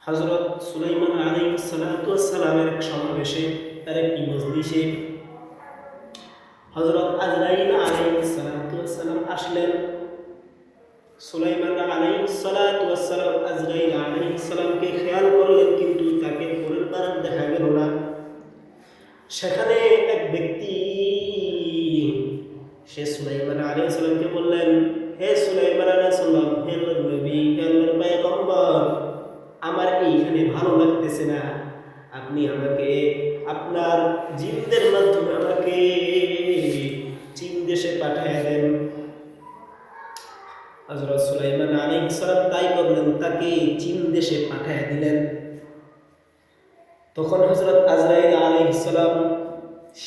হযরত সুলাইমান আলাইহিস সালাতু ওয়াস সালামের এক সমাবেশে, তার একটি মজলিসে হযরত আজরাইল আলাইহিস সালাতু ওয়াস সালাম আসলেন। সুলাইমান আলাইহিস সালাতু ওয়াস সালাম আজরাইল আলাইহিস সালামকে খেয়াল করলেন, কিন্তু তাকে পরের বার দেখা গেল না। সেখানে এক ব্যক্তি, সে সুলাইমান আলাইহিস সালামকে বললেন, হে সুলাইমান আলাইহিস সালাম, হে আল্লাহর নবী, হে আল্লাহর পয়গম্বর, আমার এইখানে ভালো লাগতেছে না, আপনি আমাকে আপনার জিনদের মাধ্যমে আমাকে চীন দেশে পাঠিয়ে দেন। হযরত সুলাইমান আলাইহিস সালাম তাই করলেন, তাকে চীন দেশে পাঠিয়ে দিলেন। তখন হযরত আজরাইল আলাইহিস সালাম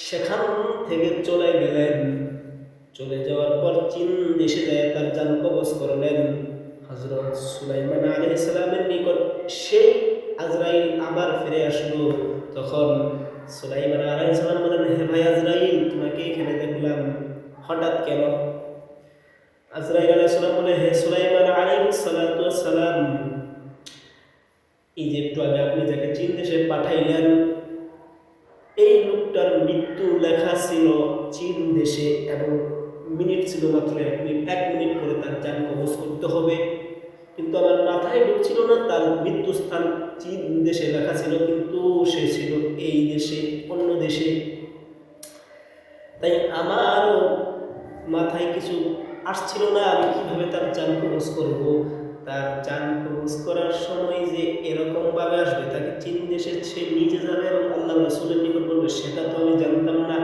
সেখান থেকে চলে গেলেন। চলে যাওয়ার পর চীন দেশে যায় তার জান কবজ করলেন। হযরত সুলাইমান আলাইহিস সালামের নিকট সেই আজরাইল আবার ফিরে আসলো। তখন সুলাইমান আলাইহিস সালাম বলেন, হে ভাই আজরাইল, তোমাকে এখানে দেখলাম, হঠাৎ কেন? আজরাইল আলাইহিস সালাম বলে, হে সুলাইমান আলাইহিস সালাতু ওয়াস সালাম, এই যে একটু আগে আপনি যাকে চীন দেশে পাঠাইলেন, এই লোকটার মৃত্যু লেখা ছিল চীন দেশে, এবং মিনিট ছিল মাত্র 1 মিনিট। 1 মিনিট পরে তার জান কবজ করতে হবে, কিন্তু আমার মাথায় ঢুকছিল না তার মৃত্যু স্থান চীন দেশে লেখা ছিল, কিন্তু সে ছিল এই দেশে, অন্য দেশে। তাই আমার মাথায় কিছু আসছিল না, আমি কিভাবে তার জান কবজ করব। তার জান কবজ করার সময় যে এরকম ভাবে আসবে, তাকে চীন দেশে সে নিজে যাবে এবং আল্লাহ রাসূলের নিকট বলবে, সেটা তো আমি জানতাম না,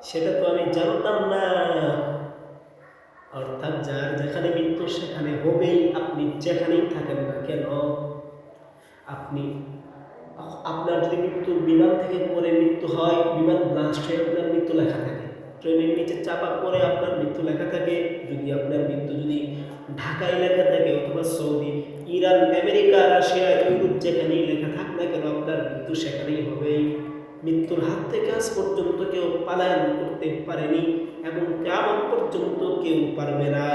সেটা তো আমি জানতাম না। অর্থাৎ যার যেখানে মৃত্যু সেখানে হবেই, আপনি যেখানেই থাকেন না কেন। আপনি আপনার যদি মৃত্যু বিমান থেকে পড়ে মৃত্যু হয়, বিমান ব্লাস্ট হয়ে আপনার মৃত্যু লেখা থাকে, ট্রেনের নিচে চাপা পড়ে আপনার মৃত্যু লেখা থাকে, যদি আপনার মৃত্যু যদি ঢাকায় লেখা থাকে অথবা Saudi, Iran, America, Russia, Europe যেখানেই লেখা থাক না কেন, আপনার মৃত্যু সেখানেই হবেই। মৃত্যুর হাত থেকে আজ পর্যন্ত কেউ পলায়ন করতে পারেনি এবং কিয়ামত পর্যন্ত কেউ পারবে না।